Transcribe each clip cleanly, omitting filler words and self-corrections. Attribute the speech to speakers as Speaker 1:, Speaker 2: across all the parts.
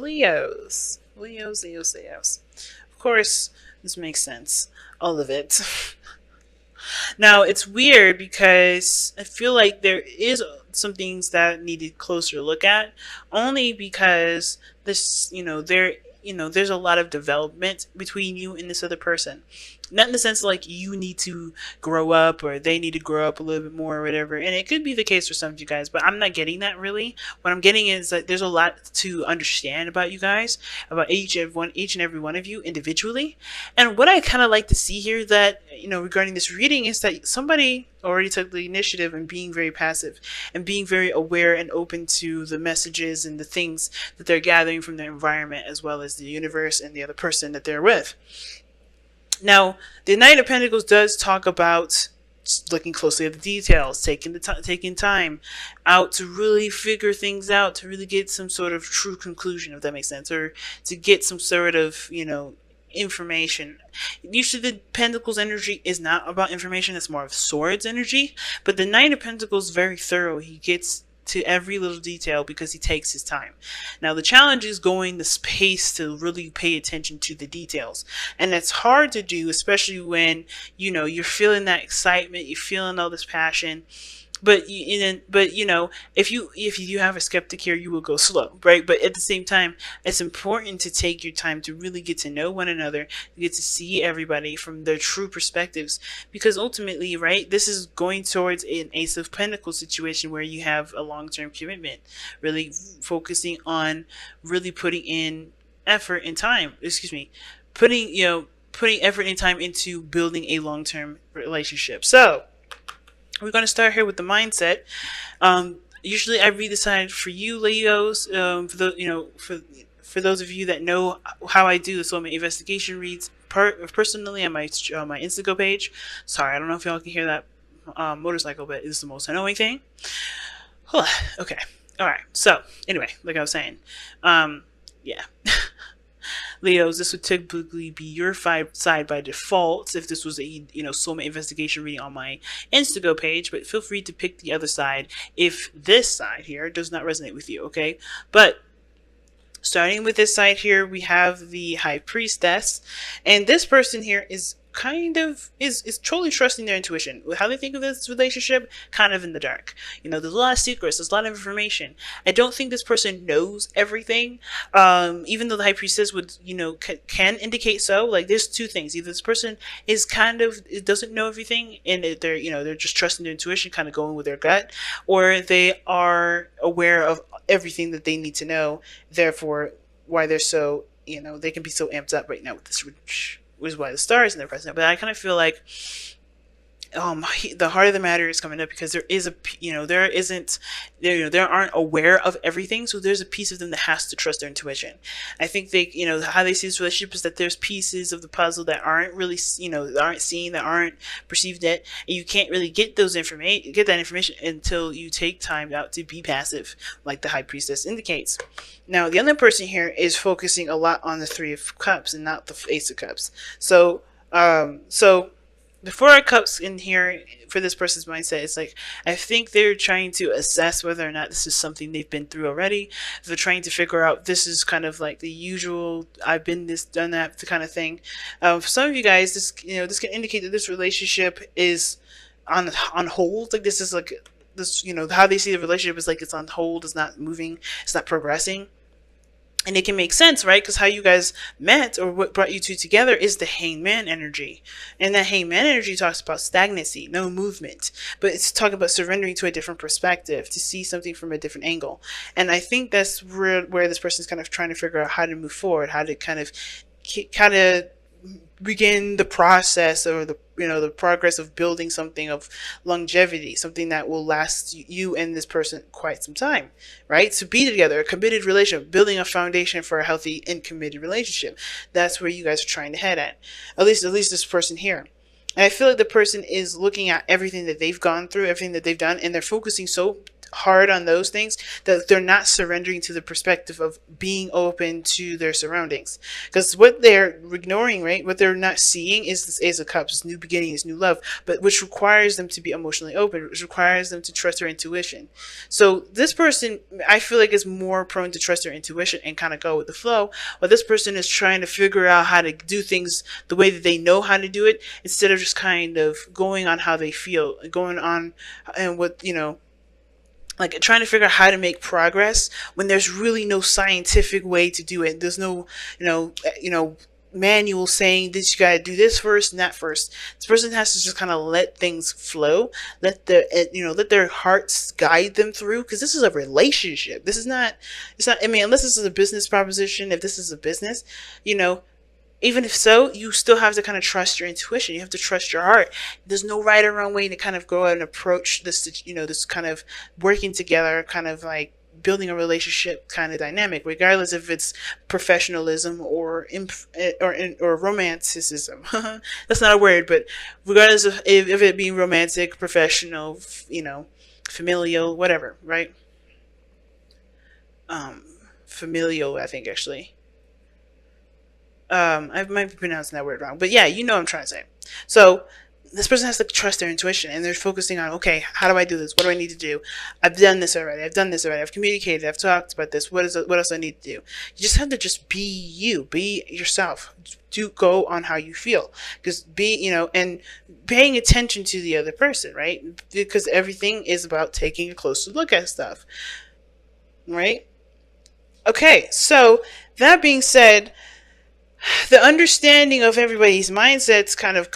Speaker 1: Leos. Leos, Leos, Leos. Of course, this makes sense. All of it. Now, it's weird because I feel like there is some things that needed closer look at, only because this, there's a lot of development between you and this other person. Not in the sense like you need to grow up or they need to grow up a little bit more or whatever. And it could be the case for some of you guys, but I'm not getting that really. What I'm getting is that there's a lot to understand about you guys, about each and every one of you individually. And what I kind of like to see here that, regarding this reading is that somebody already took the initiative and being very passive and being very aware and open to the messages and the things that they're gathering from their environment as well as the universe and the other person that they're with. Now, the Knight of Pentacles does talk about looking closely at the details, taking time out to really figure things out, to really get some sort of true conclusion, if that makes sense, or to get some sort of, information. Usually the Pentacles energy is not about information, it's more of Swords energy, but the Knight of Pentacles is very thorough. He gets to every little detail because he takes his time. Now the challenge is going the space to really pay attention to the details, and that's hard to do, especially when you're feeling that excitement, you're feeling all this passion. But if you have a skeptic here, you will go slow, right? But at the same time, it's important to take your time to really get to know one another, to get to see everybody from their true perspectives, because ultimately, right, this is going towards an Ace of Pentacles situation where you have a long-term commitment, really focusing on really putting in effort and time. Putting effort and time into building a long-term relationship. So we're going to start here with the mindset. Usually I read the side for you, Leos. For those of you that know how I do the soulmate investigation reads personally on my Instagram page. Sorry, I don't know if y'all can hear that motorcycle, but it's the most annoying thing. Okay. All right. So anyway, like I was saying, yeah. Leos, this would typically be your side by default if this was a soulmate investigation reading on my Instagram page, but feel free to pick the other side if this side here does not resonate with you, okay? But starting with this side here, we have the High Priestess, and this person here is is totally trusting their intuition. How they think of this relationship, kind of in the dark. There's a lot of secrets, there's a lot of information. I don't think this person knows everything, even though the High Priestess would, can indicate so. Like, there's two things: either this person is doesn't know everything, and they're just trusting their intuition, kind of going with their gut, or they are aware of everything that they need to know. Therefore, why they're so, they can be so amped up right now with this, was why the stars in their present. But I kind of feel like the heart of the matter is coming up because there is they aren't aware of everything, so there's a piece of them that has to trust their intuition. I think they, how they see this relationship is that there's pieces of the puzzle that aren't really, that aren't seen, that aren't perceived yet, and you can't really get that information until you take time out to be passive, like the High Priestess indicates. Now the other person here is focusing a lot on the Three of Cups and not the Ace of Cups. So the Four of Cups in here for this person's mindset is like, I think they're trying to assess whether or not this is something they've been through already. They're trying to figure out, this is kind of like the usual I've been this, done that, the kind of thing. For some of you guys, this can indicate that this relationship is on hold. Like, this is like this, how they see the relationship is like it's on hold, it's not moving, it's not progressing. And it can make sense, right? Because how you guys met, or what brought you two together, is the Hangman energy. And that Hangman energy talks about stagnancy, no movement. But it's talking about surrendering to a different perspective, to see something from a different angle. And I think that's where this person's kind of trying to figure out how to move forward, how to kind of begin the process, or the progress of building something of longevity, something that will last you and this person quite some time, right? To be together, a committed relationship, building a foundation for a healthy and committed relationship. That's where you guys are trying to head at least this person here. And I feel like the person is looking at everything that they've gone through, everything that they've done, and they're focusing so hard on those things that they're not surrendering to the perspective of being open to their surroundings. Because what they're ignoring, right, what they're not seeing is this Ace of Cups, new beginnings, new love, but which requires them to be emotionally open, which requires them to trust their intuition. So this person, I feel like, is more prone to trust their intuition and kind of go with the flow, while this person is trying to figure out how to do things the way that they know how to do it, instead of just kind of going on how they feel, going on and what, like trying to figure out how to make progress when there's really no scientific way to do it. There's no, manual saying this, you gotta do this first and that first. This person has to just kind of let things flow, let their hearts guide them through, because this is a relationship. This is not, it's not, I mean, unless this is a business proposition, if this is a business, even if so, you still have to kind of trust your intuition. You have to trust your heart. There's no right or wrong way to kind of go out and approach this, this kind of working together, kind of like building a relationship kind of dynamic, regardless if it's professionalism or romanticism. That's not a word, but regardless of if it being romantic, professional, familial, whatever, right? Familial, I think, actually. I might be pronouncing that word wrong, but yeah, you know what I'm trying to say. So this person has to trust their intuition, and they're focusing on, okay, how do I do this? What do I need to do? I've done this already. I've communicated. I've talked about this. What else do I need to do? You just have to just be you, be yourself. Do go on how you feel, because and paying attention to the other person, right? Because everything is about taking a closer look at stuff, right? Okay, so that being said, the understanding of everybody's mindsets kind of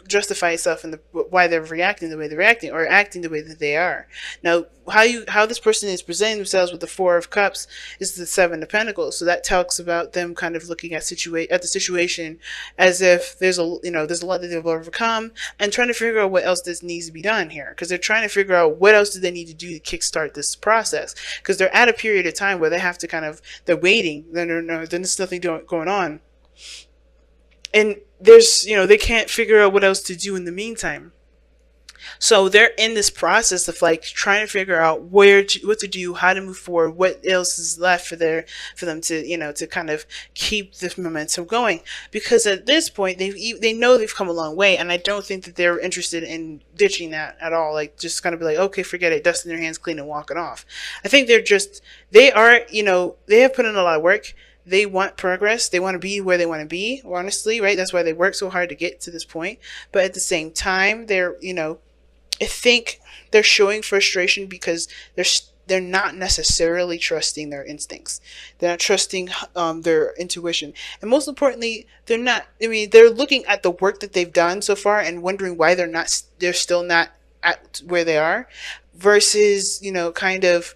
Speaker 1: justify itself in why they're reacting the way they're reacting, or acting the way that they are. Now, how this person is presenting themselves with the Four of Cups is the Seven of Pentacles. So that talks about them kind of looking at the situation as if there's a lot that they've overcome, and trying to figure out what else this needs to be done here, because they're trying to figure out what else do they need to do to kickstart this process, because they're at a period of time where they have to they're waiting. Then there's nothing going on. And they can't figure out what else to do in the meantime. So they're in this process of like trying to figure out what to do, how to move forward, what else is left for them to to kind of keep this momentum going. Because at this point they know they've come a long way, and I don't think that they're interested in ditching that at all. Like just kind of be like, okay, forget it, dusting their hands clean and walking off. I think they have put in a lot of work. They want progress. They want to be where they want to be, honestly, right? That's why they work so hard to get to this point. But at the same time, I think they're showing frustration because they're not necessarily trusting their instincts. They're not trusting their intuition. And most importantly, they're looking at the work that they've done so far and wondering why they're still not at where they are, versus, kind of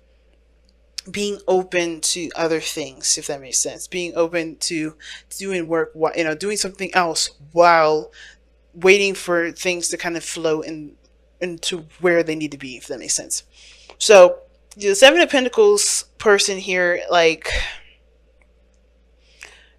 Speaker 1: being open to other things, if that makes sense. Being open to doing work, doing something else while waiting for things to kind of flow into where they need to be, if that makes sense. So the Seven of Pentacles person here, like,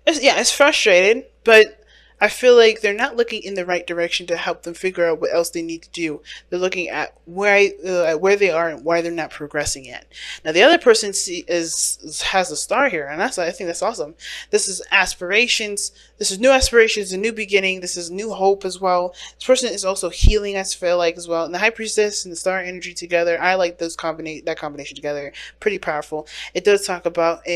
Speaker 1: it's frustrated, but I feel like they're not looking in the right direction to help them figure out what else they need to do. They're looking at where they are and why they're not progressing yet. Now, the other person has a star here, and I think that's awesome. This is aspirations. This is new aspirations, a new beginning. This is new hope as well. This person is also healing, I feel like, as well. And the High Priestess and the Star energy together, I like that combination together. Pretty powerful. It does talk about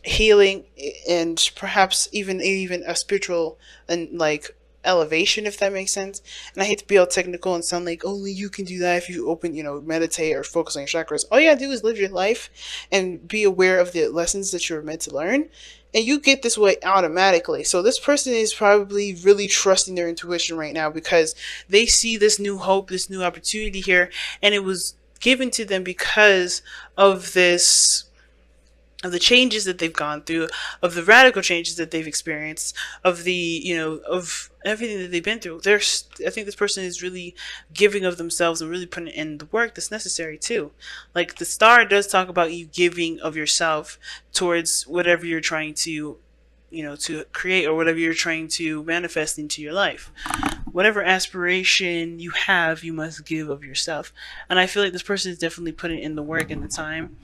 Speaker 1: healing, and perhaps even a spiritual and like elevation, if that makes sense. And I hate to be all technical and sound like only you can do that if you meditate or focus on your chakras. All you gotta do is live your life and be aware of the lessons that you're meant to learn, and you get this way automatically. So this person is probably really trusting their intuition right now, because they see this new hope, this new opportunity here, and it was given to them because of the changes that they've gone through, of the radical changes that they've experienced, of of everything that they've been through. I think this person is really giving of themselves and really putting in the work that's necessary too. Like the Star does talk about you giving of yourself towards whatever you're trying to, to create, or whatever you're trying to manifest into your life. whatever aspiration you have, you must give of yourself. And I feel like this person is definitely putting in the work and the time,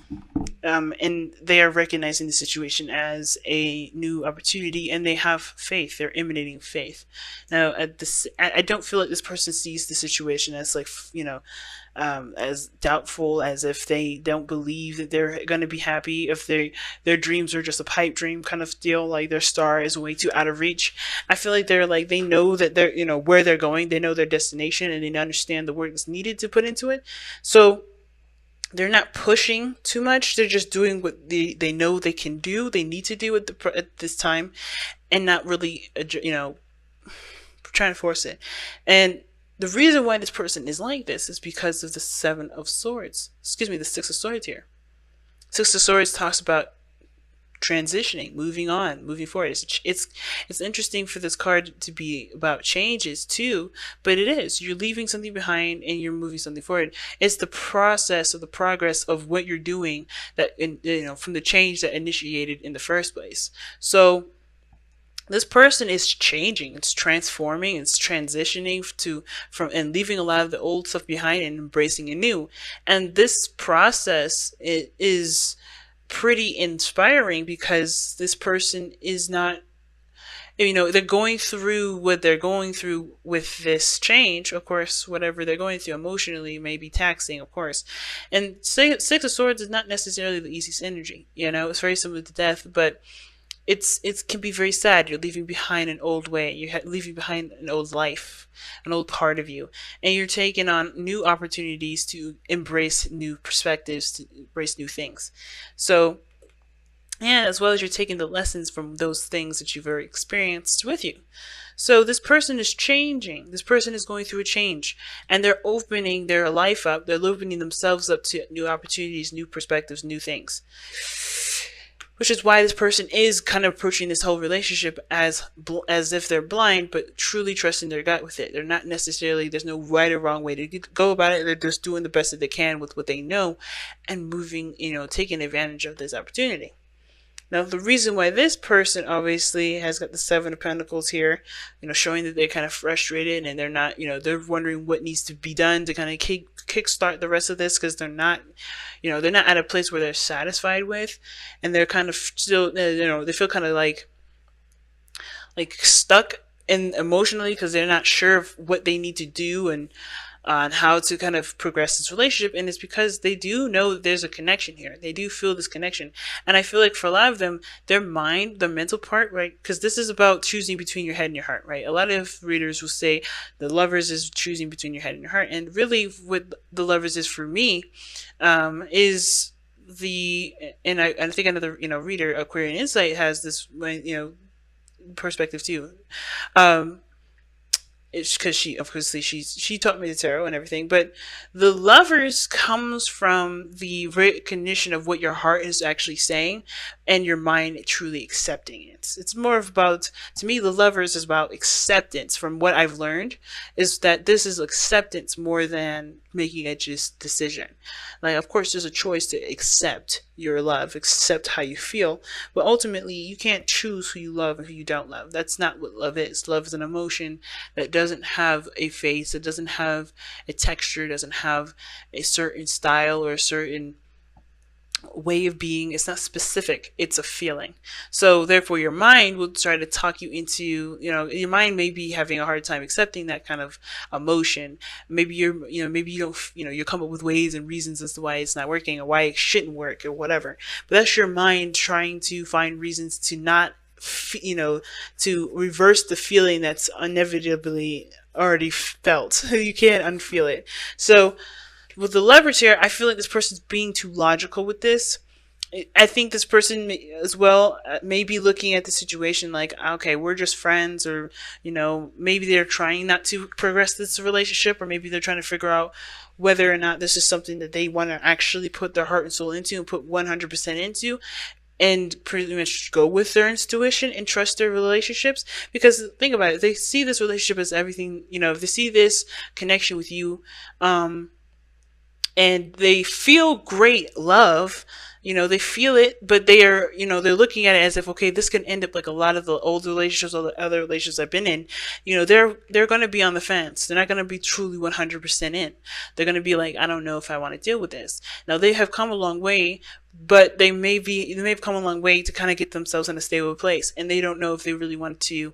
Speaker 1: and they are recognizing the situation as a new opportunity, and they have faith. They're emanating faith. Now, at this, I don't feel like this person sees the situation as like, as doubtful, as if they don't believe that they're going to be happy, if their dreams are just a pipe dream kind of deal, like their star is way too out of reach. I feel like they're like, they know that they're, where they're going, they know their destination, and they understand the work that's needed to put into it. So they're not pushing too much. They're just doing what they know they can do, they need to do at this time, and not really, trying to force it. And the reason why this person is like this is because of the Seven of Swords. Excuse me, the Six of Swords here. Six of Swords talks about transitioning, moving on, moving forward. It's interesting for this card to be about changes too, but it is. You're leaving something behind and you're moving something forward. It's the process of the progress of what you're doing that, from the change that initiated in the first place. So this person is changing, it's transforming, it's transitioning from and leaving a lot of the old stuff behind and embracing a new. And this process is pretty inspiring, because this person is not, they're going through what they're going through with this change. Of course, whatever they're going through emotionally may be taxing, of course. And Six of Swords is not necessarily the easiest energy. It's very similar to death, but it can be very sad. You're leaving behind an old way. You're leaving behind an old life, an old part of you, and you're taking on new opportunities to embrace new perspectives, to embrace new things. So, yeah, as well as you're taking the lessons from those things that you've already experienced with you. So this person is changing. This person is going through a change, and they're opening their life up. They're opening themselves up to new opportunities, new perspectives, new things. Which is why this person is kind of approaching this whole relationship as if they're blind, but truly trusting their gut with it. They're not necessarily, there's no right or wrong way to go about it. They're just doing the best that they can with what they know, and moving, taking advantage of this opportunity. Now, the reason why this person obviously has got the Seven of Pentacles here, showing that they're kind of frustrated, and they're not, they're wondering what needs to be done to kind of kickstart the rest of this, because they're not at a place where they're satisfied with, and they're kind of still, they feel kind of like stuck in emotionally, because they're not sure of what they need to do and on how to kind of progress this relationship. And it's because they do know that there's a connection here. They do feel this connection. And I feel like for a lot of them, their mind, the mental part, right? Because this is about choosing between your head and your heart, right? A lot of readers will say the Lovers is choosing between your head and your heart. And really what the Lovers is for me, is and I think another, reader, Aquarian Insight, has this, perspective too. It's because she taught me the tarot and everything, but the Lovers comes from the recognition of what your heart is actually saying, and your mind truly accepting it. It's more about, to me, the Lovers is about acceptance. From what I've learned, is that this is acceptance more than making a just decision. Like, of course, there's a choice to accept your love, accept how you feel, but ultimately you can't choose who you love and who you don't love. That's not what love is. Love is an emotion that doesn't have a face, it doesn't have a texture, doesn't have a certain style or a certain way of being. It's not specific, it's a feeling. So therefore your mind will try to talk you into, your mind may be having a hard time accepting that kind of emotion. Maybe maybe you don't, you come up with ways and reasons as to why it's not working or why it shouldn't work or whatever, but that's your mind trying to find reasons to not, to reverse the feeling that's inevitably already felt. You can't unfeel it. So with the Lovers here, I feel like this person's being too logical with this. I think this person as well may be looking at the situation like, okay, we're just friends, or, maybe they're trying not to progress this relationship, or maybe they're trying to figure out whether or not this is something that they want to actually put their heart and soul into and put 100% into, and pretty much go with their intuition and trust their relationships. Because think about it, they see this relationship as everything, if they see this connection with you, and they feel great love, They feel it, but they are, they're looking at it as if, okay, this can end up like a lot of the old relationships or the other relationships I've been in. They're going to be on the fence. They're not going to be truly 100% in. They're going to be like, I don't know if I want to deal with this. Now they have come a long way, but they may have come a long way to kind of get themselves in a stable place, and they don't know if they really want to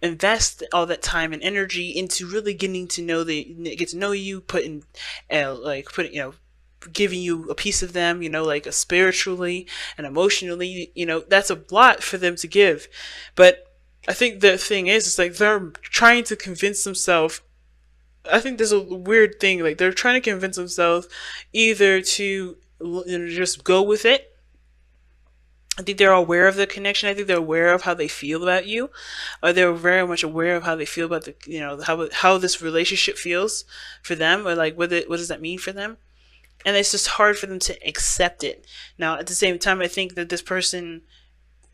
Speaker 1: invest all that time and energy into really getting to know get to know you, giving you a piece of them, like spiritually and emotionally, that's a lot for them to give. But I think the thing is, it's like they're trying to convince themselves. I think there's a weird thing, like they're trying to convince themselves either to just go with it. I think they're aware of the connection. I think they're aware of how they feel about you, or they're very much aware of how they feel about how this relationship feels for them, or like what does that mean for them. And it's just hard for them to accept it. Now, at the same time, I think that this person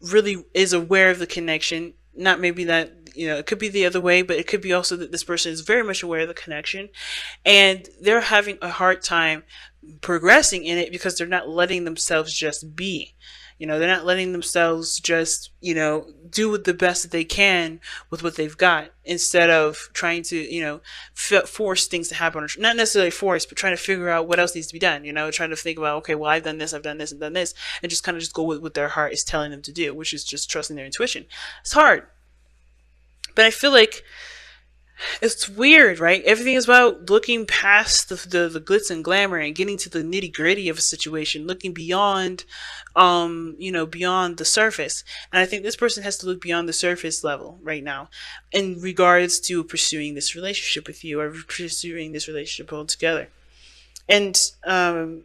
Speaker 1: really is aware of the connection. Not maybe that, it could be the other way, but it could be also that this person is very much aware of the connection, and they're having a hard time progressing in it because they're not letting themselves just be. They're not letting themselves just, do the best that they can with what they've got, instead of trying to, force things to happen. Or not necessarily force, but trying to figure out what else needs to be done. Trying to think about, okay, well, I've done this, and done this, and just kind of just go with what their heart is telling them to do, which is just trusting their intuition. It's hard. But I feel like it's weird, right? Everything is about looking past the glitz and glamour and getting to the nitty gritty of a situation, looking beyond, beyond the surface. And I think this person has to look beyond the surface level right now in regards to pursuing this relationship with you, or pursuing this relationship altogether. And, and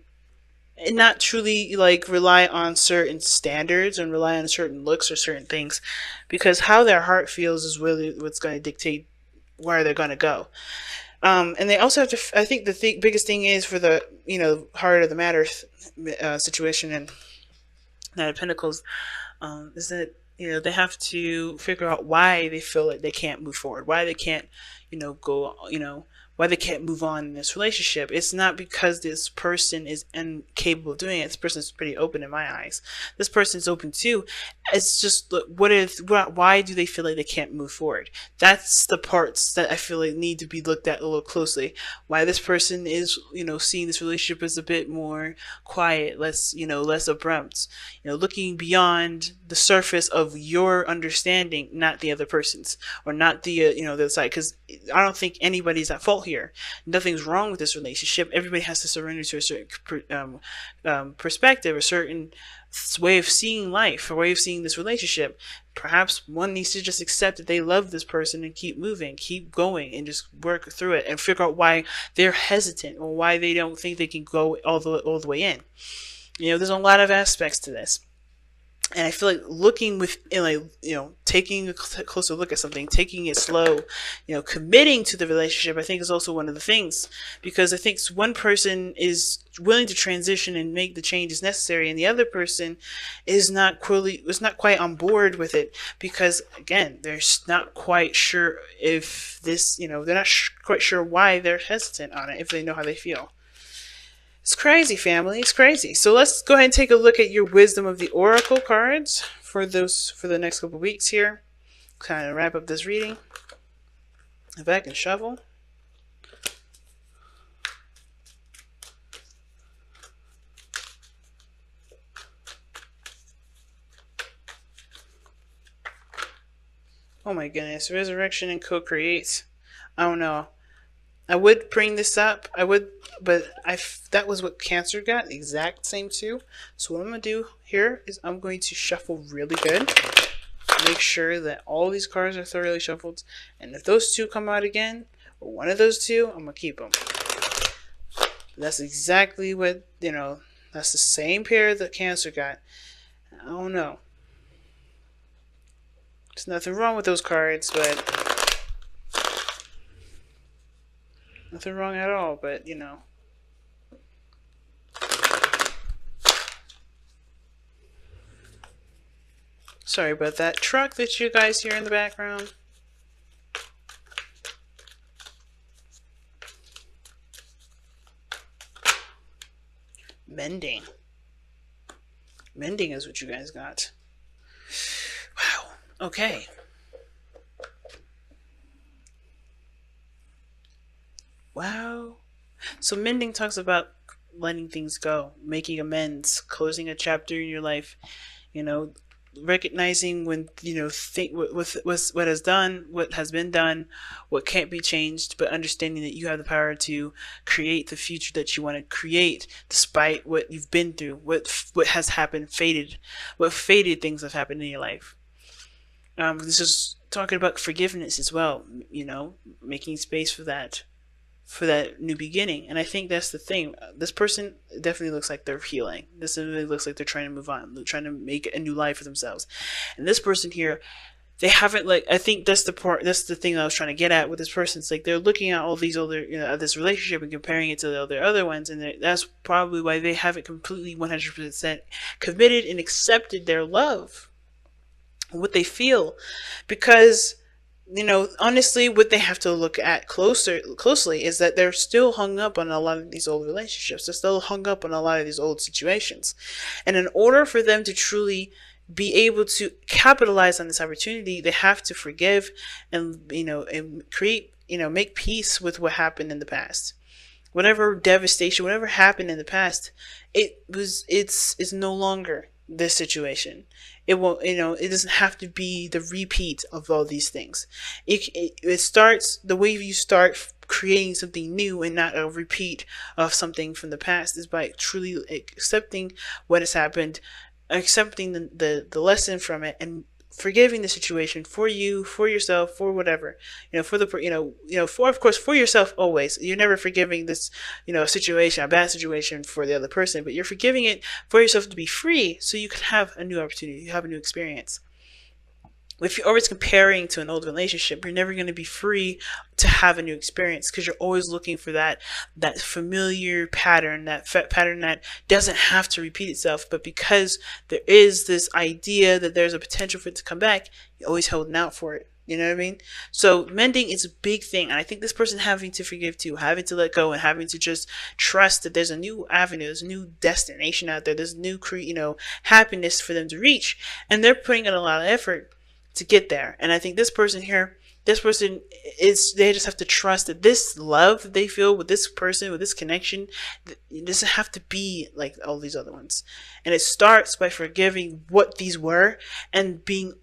Speaker 1: not truly like rely on certain standards and rely on certain looks or certain things, because how their heart feels is really what's going to dictate where they're going to go. And they also have to, I think the biggest thing is for the, heart of the matter situation and Knight of Pentacles, is that, they have to figure out why they feel like they can't move forward, why they can't, go, why they can't move on in this relationship. It's not because this person is incapable of doing it. This person is pretty open in my eyes. This person is open too. It's just, why do they feel like they can't move forward? That's the parts that I feel like need to be looked at a little closely. Why this person is, seeing this relationship as a bit more quiet, less abrupt, looking beyond the surface of your understanding, not the other person's, or not the, the other side. Because I don't think anybody's at fault here. Nothing's wrong with this relationship. Everybody has to surrender to a certain perspective, a certain way of seeing life, a way of seeing this relationship. Perhaps one needs to just accept that they love this person and keep moving, keep going, and just work through it and figure out why they're hesitant or why they don't think they can go all the way in. There's a lot of aspects to this. And I feel like looking taking a closer look at something, taking it slow, committing to the relationship, I think is also one of the things, because I think one person is willing to transition and make the changes necessary, and the other person is not quite on board with it, because again, they're not quite sure if this, they're not quite sure why they're hesitant on it, if they know how they feel. It's crazy, family. It's crazy. So let's go ahead and take a look at your Wisdom of the Oracle cards for the next couple weeks here. Kind of wrap up this reading. If I can shuffle. Oh my goodness. Resurrection and co-create. I don't know. I would bring this up. But that was what Cancer got, the exact same too. So what I'm going to do here is I'm going to shuffle really good. Make sure that all these cards are thoroughly shuffled. And if those two come out again, or one of those two, I'm going to keep them. That's exactly what, that's the same pair that Cancer got. I don't know. There's nothing wrong with those cards, but nothing wrong at all, but sorry about that truck that you guys hear in the background. Mending. Mending is what you guys got. Wow. Okay. Wow. So mending talks about letting things go, making amends, closing a chapter in your life, you know, recognizing when, think what has done, what has been done, what can't be changed, but understanding that you have the power to create the future that you want to create despite what you've been through, what has happened, what faded things have happened in your life. This is talking about forgiveness as well, making space for that new beginning. And I think that's the thing. This person definitely looks like they're healing. This really looks like they're trying to move on. They're trying to make a new life for themselves. And this person here, they haven't, like, I think that's the part, that's the thing that I was trying to get at with this person. It's like they're looking at all these other, this relationship and comparing it to the other ones. And that's probably why they haven't completely 100% committed and accepted their love, what they feel. Because honestly, what they have to look at closely is that they're still hung up on a lot of these old relationships. They're still hung up on a lot of these old situations. And in order for them to truly be able to capitalize on this opportunity, they have to forgive and create, make peace with what happened in the past. Whatever devastation, whatever happened in the past, it's no longer this situation. It won't, it doesn't have to be the repeat of all these things. It starts, the way you start creating something new and not a repeat of something from the past is by truly accepting what has happened, accepting the lesson from it, and forgiving the situation for you, for yourself, for whatever, for the, for, of course, for yourself always. You're never forgiving this, situation, a bad situation for the other person, but you're forgiving it for yourself to be free so you can have a new opportunity, you have a new experience. If you're always comparing to an old relationship, you're never going to be free to have a new experience because you're always looking for that familiar pattern, that pattern that doesn't have to repeat itself. But because there is this idea that there's a potential for it to come back, you're always holding out for it. You know what I mean? So mending is a big thing. And I think this person having to forgive too, having to let go and having to just trust that there's a new avenue, there's a new destination out there, there's new, happiness for them to reach. And they're putting in a lot of effort to get there. And I think this person they just have to trust that this love they feel with this person, with this connection, it doesn't have to be like all these other ones. And it starts by forgiving what these were and being,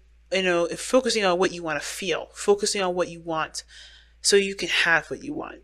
Speaker 1: focusing on what you want to feel, focusing on what you want so you can have what you want,